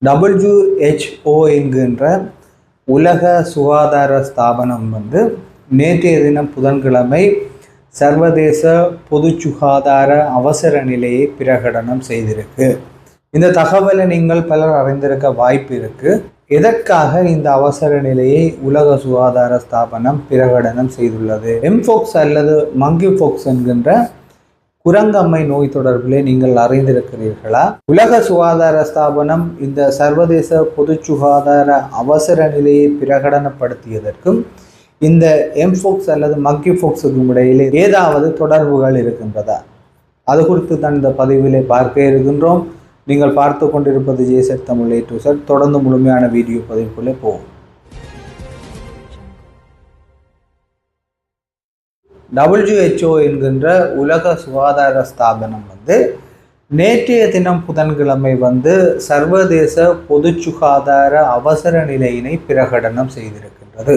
WHO என்கின்ற உலக சுகாதார ஸ்தாபனம் நேற்றைய தினம் புதன்கிழமை சர்வதேச பொது சுகாதார அவசர நிலையை பிரகடனம் செய்திருக்கு. இந்த தகவலை நீங்கள் பலர் அறிந்திருக்க வாய்ப்பு இருக்கு. எதற்காக இந்த அவசர நிலையை உலக சுகாதார ஸ்தாபனம் பிரகடனம் செய்துள்ளது? எம்ஃபோக்ஸ் அல்லது மங்கி போக்ஸ் என்கின்ற குரங்கம்மை நோய் தொடர்பிலே நீங்கள் அறிந்திருக்கிறீர்களா? உலக சுகாதார ஸ்தாபனம் இந்த சர்வதேச பொது சுகாதார அவசர நிலையை பிரகடனப்படுத்தியதற்கும் இந்த எம்ஃபோக்ஸ் அல்லது மங்கி போக்ஸுக்கும் இடையிலே ஏதாவது தொடர்புகள் இருக்கின்றதா? அது குறித்து தான் இந்த பதிவிலே பார்க்க இருக்கின்றோம். நீங்கள் பார்த்து கொண்டிருப்பது ஜேசட் தமிழ் A to Z. தொடர்ந்து முழுமையான வீடியோ பதிவுக்குள்ளே போகும். WHO என்கின்ற உலக சுகாதார ஸ்தாபனம் நேற்றைய தினம் புதன்கிழமை சர்வதேச பொது சுகாதார அவசர நிலையினை பிரகடனம் செய்திருக்கின்றது.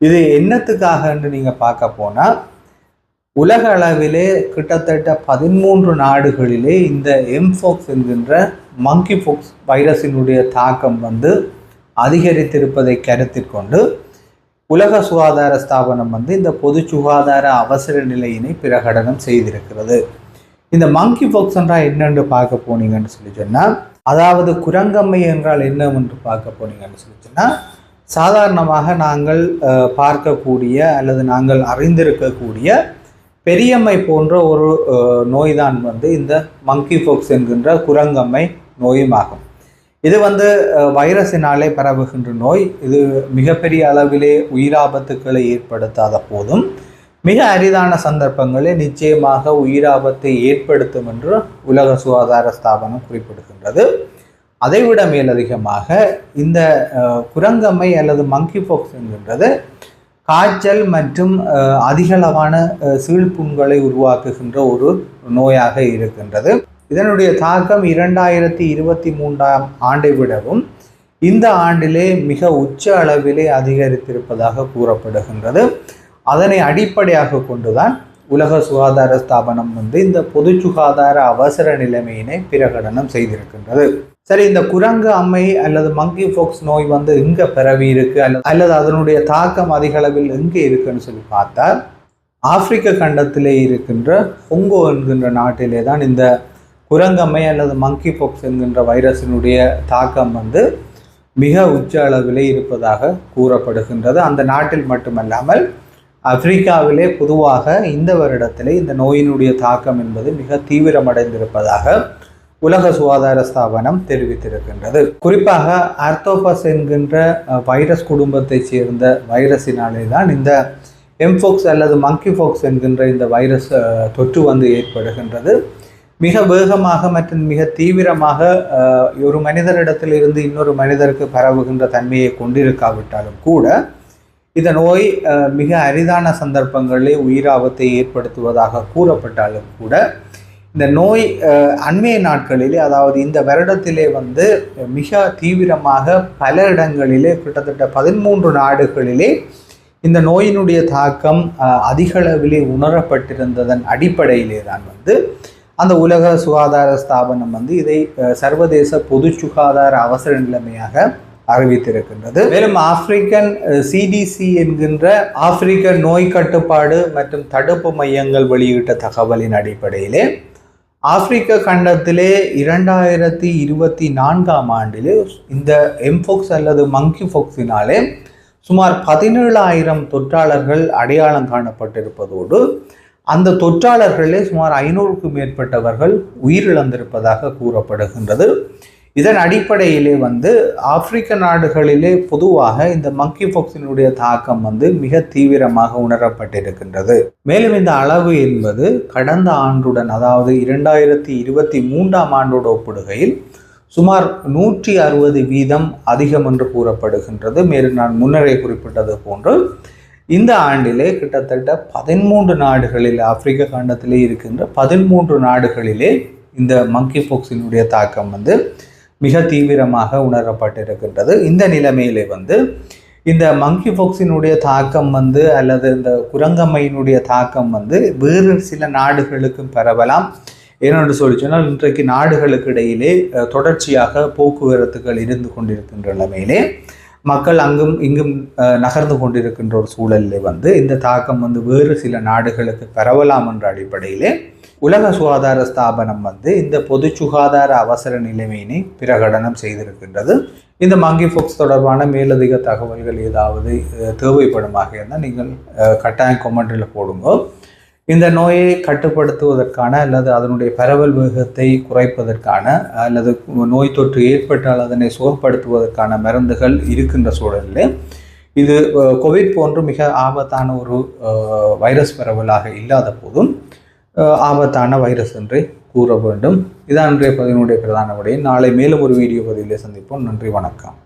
இது என்னத்துக்காக என்று நீங்கள் பார்க்க போனால், உலக அளவிலே கிட்டத்தட்ட 13 நாடுகளிலே இந்த எம்ஃபோக்ஸ் என்கின்ற மங்கி போக்ஸ் வைரஸினுடைய தாக்கம் அதிகரித்திருப்பதை கருத்தில் கொண்டு உலக சுகாதார ஸ்தாபனம் இந்த பொது சுகாதார அவசர நிலையினை பிரகடனம் செய்திருக்கிறது. இந்த மங்கி போக்ஸ் என்றால் என்னென்று பார்க்க போனீங்கன்னு சொல்லி சொன்னால், அதாவது குரங்கம்மை என்றால் என்னவென்று பார்க்க போனீங்கன்னு சொல்லி சொன்னால், சாதாரணமாக நாங்கள் பார்க்கக்கூடிய அல்லது நாங்கள் அறிந்திருக்கக்கூடிய பெரியம்மை போன்ற ஒரு நோய்தான் இந்த மங்கி போக்ஸ் என்கின்ற குரங்கம்மை நோயுமாகும். இது வைரஸினாலே பரவுகின்ற நோய். இது மிகப்பெரிய அளவிலே உயிராபத்துக்களை ஏற்படுத்தாத போதும் மிக அரிதான சந்தர்ப்பங்களில் நிச்சயமாக உயிராபத்தை ஏற்படுத்தும் என்று உலக சுகாதார ஸ்தாபனம் குறிப்பிடுகின்றது. அதைவிட மேலதிகமாக இந்த குரங்கம்மை அல்லது மங்கி போக்ஸ் என்கின்றது காய்ச்சல் மற்றும் அதிகளவான சீழ்புண்களை உருவாக்குகின்ற ஒரு நோயாக இருக்கின்றது. இதனுடைய தாக்கம் 2023ஆம் ஆண்டை விடவும் இந்த ஆண்டிலே மிக உச்ச அளவிலே அதிகரித்திருப்பதாக கூறப்படுகின்றது. அதனை அடிப்படையாக கொண்டுதான் உலக சுகாதார ஸ்தாபனம் இந்த பொது சுகாதார அவசர நிலைமையினை பிரகடனம் செய்திருக்கின்றது. சரி, இந்த குரங்கு அம்மை அல்லது மங்கி போக்ஸ் நோய் எங்கே பரவி இருக்கு அல்லது அதனுடைய தாக்கம் அதிக அளவில் எங்கே இருக்குன்னு சொல்லி பார்த்தா, ஆப்பிரிக்க கண்டத்திலே இருக்கின்ற கொங்கோ என்கின்ற நாட்டிலே தான் இந்த குரங்கம்மை அல்லது மங்கி போக்ஸ் என்கின்ற வைரஸினுடைய தாக்கம் மிக உச்ச அளவிலே இருப்பதாக கூறப்படுகின்றது. அந்த நாட்டில் மட்டுமல்லாமல் ஆப்பிரிக்காவிலே பொதுவாக இந்த வருடத்திலே இந்த நோயினுடைய தாக்கம் என்பது மிக தீவிரமடைந்திருப்பதாக உலக சுகாதார ஸ்தாபனம் தெரிவித்திருக்கின்றது. குறிப்பாக ஆர்த்தோபஸ் என்கின்ற வைரஸ் குடும்பத்தை சேர்ந்த வைரஸினாலே தான் இந்த எம்ஃபோக்ஸ் அல்லது மங்கி போக்ஸ் என்கின்ற இந்த வைரஸ் தொற்று ஏற்படுகின்றது. மிக வேகமாக மற்றும் மிக தீவிரமாக ஒரு மனிதரிடத்தில் இருந்து இன்னொரு மனிதருக்கு பரவுகின்ற தன்மையை கொண்டிருக்காவிட்டாலும் கூட இந்த நோய் மிக அரிதான சந்தர்ப்பங்களில் உயிராபத்தை ஏற்படுத்துவதாக கூறப்பட்டாலும் கூட இந்த நோய் அண்மைய நாட்களிலே, அதாவது இந்த வருடத்திலே மிக தீவிரமாக பல இடங்களிலே கிட்டத்தட்ட 13 நாடுகளிலே இந்த நோயினுடைய தாக்கம் அதிகளவிலே உணரப்பட்டிருந்ததன் அடிப்படையிலே தான் அந்த உலக சுகாதார ஸ்தாபனம் இதை சர்வதேச பொது சுகாதார அவசர நிலைமையாக அறிவித்திருக்கின்றது. மேலும் ஆப்பிரிக்கன் CDC என்கின்ற ஆப்பிரிக்க நோய் கட்டுப்பாடு மற்றும் தடுப்பு மையங்கள் வெளியிட்ட தகவலின் அடிப்படையிலே ஆப்பிரிக்க கண்டத்திலே 2024ஆம் ஆண்டிலே இந்த எம்ஃபோக்ஸ் அல்லது மங்கி போக்ஸினாலே சுமார் 17,000 தொற்றாளர்கள் அடையாளம் காணப்பட்டிருப்பதோடு அந்த தொற்றாளர்களே சுமார் 500க்கும் மேற்பட்டவர்கள் உயிரிழந்திருப்பதாக கூறப்படுகின்றது. இதன் அடிப்படையிலே ஆப்பிரிக்க நாடுகளிலே பொதுவாக இந்த மங்கி போக்ஸினுடைய தாக்கம் மிக தீவிரமாக உணரப்பட்டிருக்கின்றது. மேலும் இந்த அளவு என்பது கடந்த ஆண்டுடன், அதாவது 2023ஆம் ஆண்டோடு ஒப்பிடுகையில் சுமார் 160% அதிகம் என்று கூறப்படுகின்றது. மேலும் நான் முன்னரே குறிப்பிட்டது போன்று இந்த ஆண்டிலே கிட்டத்தட்ட 13 நாடுகளில், ஆப்பிரிக்க கண்டத்திலே இருக்கின்ற 13 நாடுகளிலே இந்த மங்கி போக்ஸினுடைய தாக்கம் மிக தீவிரமாக உணரப்பட்டிருக்கின்றது. இந்த நிலைமையிலே இந்த மங்கி போக்ஸினுடைய தாக்கம் அல்லது இந்த குரங்கம்மையினுடைய தாக்கம் வேறு சில நாடுகளுக்கும் பரவலாம். ஏனென்று சொல்லி சொன்னால் இன்றைக்கு நாடுகளுக்கு இடையிலே தொடர்ச்சியாக போக்குவரத்துகள் இருந்து கொண்டிருக்கின்ற நிலைமையிலே மக்கள் அங்கும் இங்கும் நகர்ந்து கொண்டிருக்கின்ற ஒரு சூழலில் வந்து இந்த தாக்கம் வந்து வேறு சில நாடுகளுக்கு பரவலாம் என்ற அடிப்படையிலே உலக சுகாதார ஸ்தாபனம் வந்து இந்த பொது சுகாதார அவசர நிலைமையினை பிரகடனம் செய்திருக்கின்றது. இந்த மங்கி பாக்ஸ் தொடர்பான மேலதிக தகவல்கள் ஏதாவது தேவைப்படுமாக இருந்தால் நீங்கள் கட்டாயம் கொமெண்டில் போடுங்க. இந்த நோயை கட்டுப்படுத்துவதற்கான அல்லது அதனுடைய பரவல் வேகத்தை குறைப்பதற்கான அல்லது நோய் தொற்று ஏற்பட்டால் அதனை சுகப்படுத்துவதற்கான மருந்துகள் இருக்கின்ற சூழலில் இது கோவிட் போன்று மிக ஆபத்தான ஒரு வைரஸ் பரவலாக இல்லாத போதும் ஆபத்தான வைரஸ் என்றே கூற வேண்டும். இதான் இன்றைய பதிவினுடைய பிரதான விடயம். நாளை மேலும் ஒரு வீடியோ பதிவிலே சந்திப்போம். நன்றி, வணக்கம்.